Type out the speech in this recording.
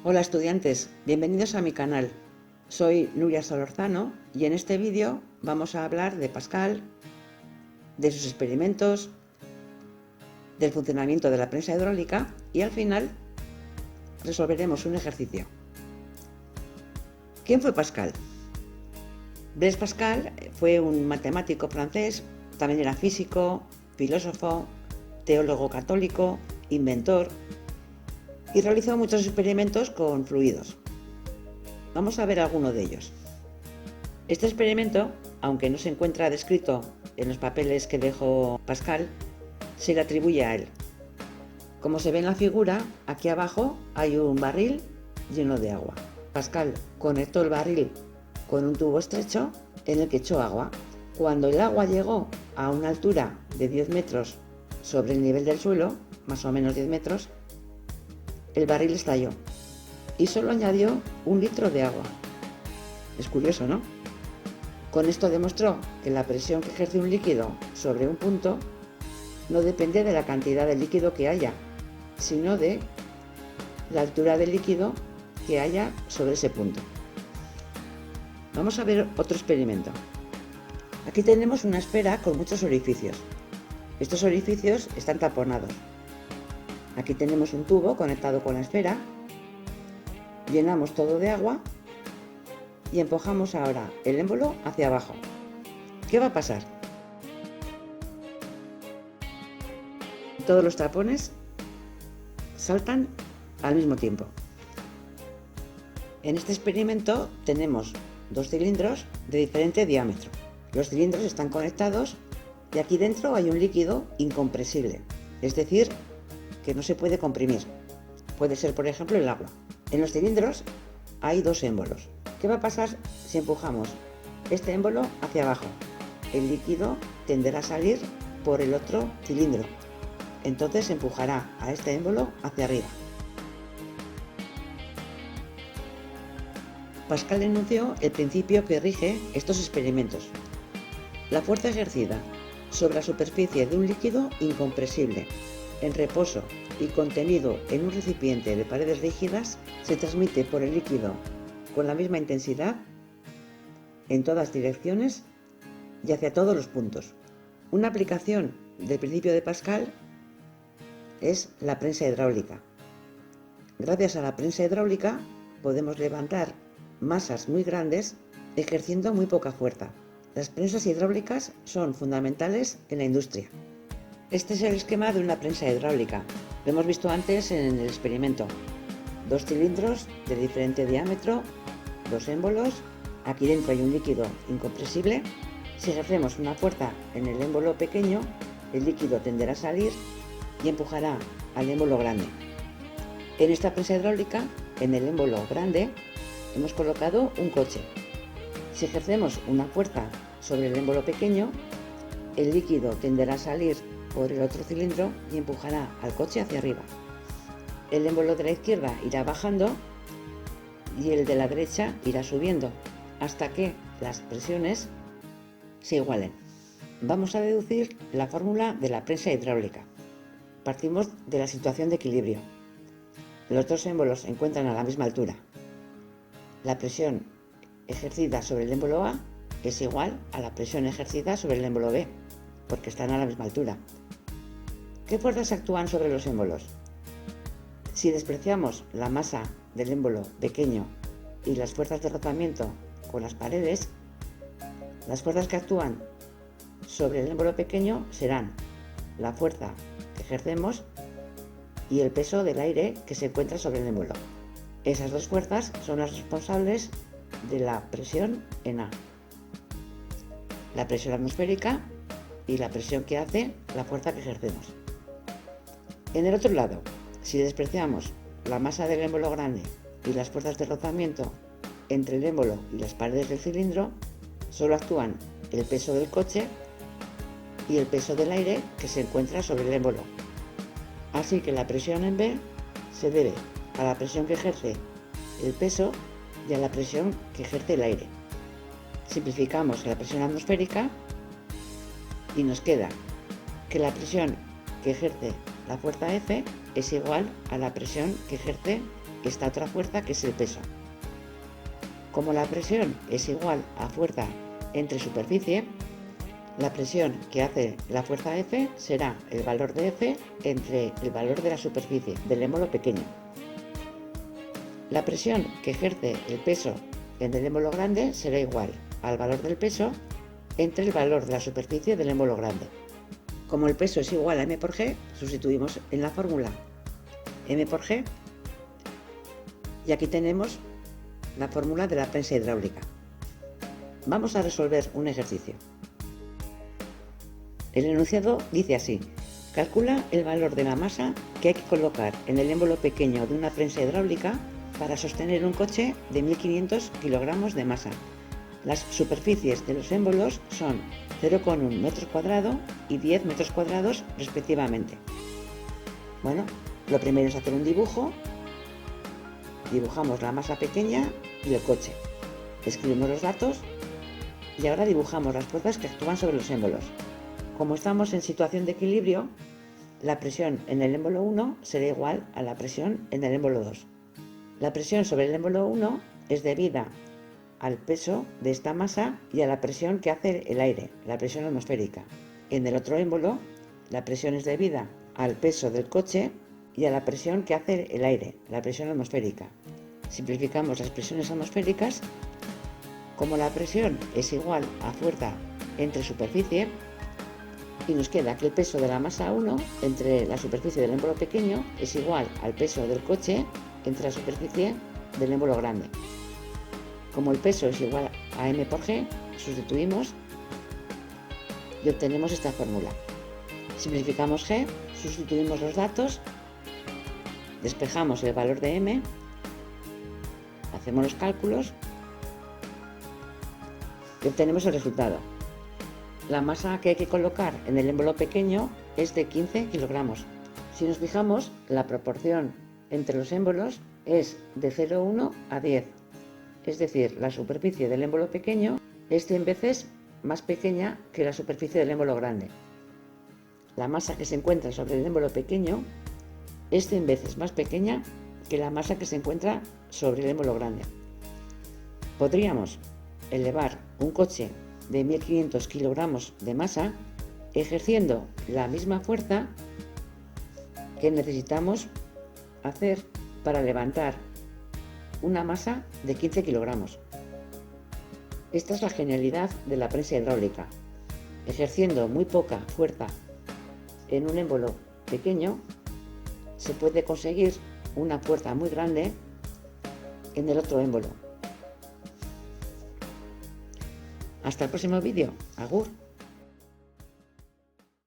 Hola estudiantes, bienvenidos a mi canal. Soy Nuria Solorzano y en este vídeo vamos a hablar de Pascal, de sus experimentos, del funcionamiento de la prensa hidráulica y al final resolveremos un ejercicio. ¿Quién fue Pascal? Blaise Pascal fue un matemático francés, también era físico, filósofo, teólogo católico, inventor y realizó muchos experimentos con fluidos. Vamos a ver alguno de ellos. Este experimento, aunque no se encuentra descrito en los papeles que dejó Pascal, se le atribuye a él. Como se ve en la figura, aquí abajo hay un barril lleno de agua. Pascal conectó el barril con un tubo estrecho en el que echó agua. Cuando el agua llegó a una altura de 10 metros sobre el nivel del suelo, más o menos 10 metros, el barril estalló y solo añadió 1 litro de agua. Es curioso, ¿no? Con esto demostró que la presión que ejerce un líquido sobre un punto no depende de la cantidad de líquido que haya, sino de la altura del líquido que haya sobre ese punto. Vamos a ver otro experimento. Aquí tenemos una esfera con muchos orificios. Estos orificios están taponados. Aquí tenemos un tubo conectado con la esfera. Llenamos todo de agua y empujamos ahora el émbolo hacia abajo. ¿Qué va a pasar? Todos los tapones saltan al mismo tiempo. En este experimento tenemos 2 cilindros de diferente diámetro. Los cilindros están conectados y aquí dentro hay un líquido incompresible, es decir, que no se puede comprimir. Puede ser, por ejemplo, el agua. En los cilindros hay 2 émbolos. ¿Qué va a pasar si empujamos este émbolo hacia abajo? El líquido tenderá a salir por el otro cilindro. Entonces empujará a este émbolo hacia arriba. Pascal enunció el principio que rige estos experimentos. La fuerza ejercida sobre la superficie de un líquido incompresible, en reposo y contenido en un recipiente de paredes rígidas, se transmite por el líquido con la misma intensidad en todas direcciones y hacia todos los puntos. Una aplicación del principio de Pascal es la prensa hidráulica. Gracias a la prensa hidráulica podemos levantar masas muy grandes ejerciendo muy poca fuerza. Las prensas hidráulicas son fundamentales en la industria. Este es el esquema de una prensa hidráulica. Lo hemos visto antes en el experimento. 2 cilindros de diferente diámetro, 2 émbolos. Aquí dentro hay un líquido incompresible. Si ejercemos una fuerza en el émbolo pequeño, el líquido tenderá a salir y empujará al émbolo grande. En esta prensa hidráulica, en el émbolo grande, hemos colocado un coche. Si ejercemos una fuerza sobre el émbolo pequeño, el líquido tenderá a salir por el otro cilindro y empujará al coche hacia arriba. El émbolo de la izquierda irá bajando y el de la derecha irá subiendo hasta que las presiones se igualen. Vamos a deducir la fórmula de la prensa hidráulica. Partimos de la situación de equilibrio. Los 2 émbolos se encuentran a la misma altura. La presión ejercida sobre el émbolo A es igual a la presión ejercida sobre el émbolo B, porque están a la misma altura. ¿Qué fuerzas actúan sobre los émbolos? Si despreciamos la masa del émbolo pequeño y las fuerzas de rozamiento con las paredes, las fuerzas que actúan sobre el émbolo pequeño serán la fuerza que ejercemos y el peso del aire que se encuentra sobre el émbolo. Esas 2 fuerzas son las responsables de la presión en A. La presión atmosférica y la presión que hace la fuerza que ejercemos. En el otro lado, si despreciamos la masa del émbolo grande y las fuerzas de rozamiento entre el émbolo y las paredes del cilindro, solo actúan el peso del coche y el peso del aire que se encuentra sobre el émbolo. Así que la presión en B se debe a la presión que ejerce el peso y a la presión que ejerce el aire. Simplificamos la presión atmosférica y nos queda que la presión que ejerce la fuerza F es igual a la presión que ejerce esta otra fuerza que es el peso. Como la presión es igual a fuerza entre superficie, la presión que hace la fuerza F será el valor de F entre el valor de la superficie del émbolo pequeño. La presión que ejerce el peso en el émbolo grande será igual al valor del peso entre el valor de la superficie del émbolo grande. Como el peso es igual a m por g, sustituimos en la fórmula m por g y aquí tenemos la fórmula de la prensa hidráulica. Vamos a resolver un ejercicio. El enunciado dice así: calcula el valor de la masa que hay que colocar en el émbolo pequeño de una prensa hidráulica para sostener un coche de 1500 kilogramos de masa. Las superficies de los émbolos son 0,1 metros cuadrados y 10 metros cuadrados respectivamente. Bueno, lo primero es hacer un dibujo. Dibujamos la masa pequeña y el coche. Escribimos los datos y ahora dibujamos las fuerzas que actúan sobre los émbolos. Como estamos en situación de equilibrio, la presión en el émbolo 1 será igual a la presión en el émbolo 2. La presión sobre el émbolo 1 es debida al peso de esta masa y a la presión que hace el aire, la presión atmosférica. En el otro émbolo, la presión es debida al peso del coche y a la presión que hace el aire, la presión atmosférica. Simplificamos las presiones atmosféricas. Como la presión es igual a fuerza entre superficie, y nos queda que el peso de la masa 1 entre la superficie del émbolo pequeño es igual al peso del coche entre la superficie del émbolo grande. Como el peso es igual a m por g, sustituimos y obtenemos esta fórmula. Simplificamos g, sustituimos los datos, despejamos el valor de m, hacemos los cálculos y obtenemos el resultado. La masa que hay que colocar en el émbolo pequeño es de 15 kilogramos. Si nos fijamos, la proporción entre los émbolos es de 0,1 a 10. Es decir, la superficie del émbolo pequeño es 100 veces más pequeña que la superficie del émbolo grande. La masa que se encuentra sobre el émbolo pequeño es 100 veces más pequeña que la masa que se encuentra sobre el émbolo grande. Podríamos elevar un coche de 1500 kilogramos de masa ejerciendo la misma fuerza que necesitamos hacer para levantar una masa de 15 kilogramos. Esta es la genialidad de la prensa hidráulica. Ejerciendo muy poca fuerza en un émbolo pequeño, se puede conseguir una fuerza muy grande en el otro émbolo. Hasta el próximo vídeo. Agur.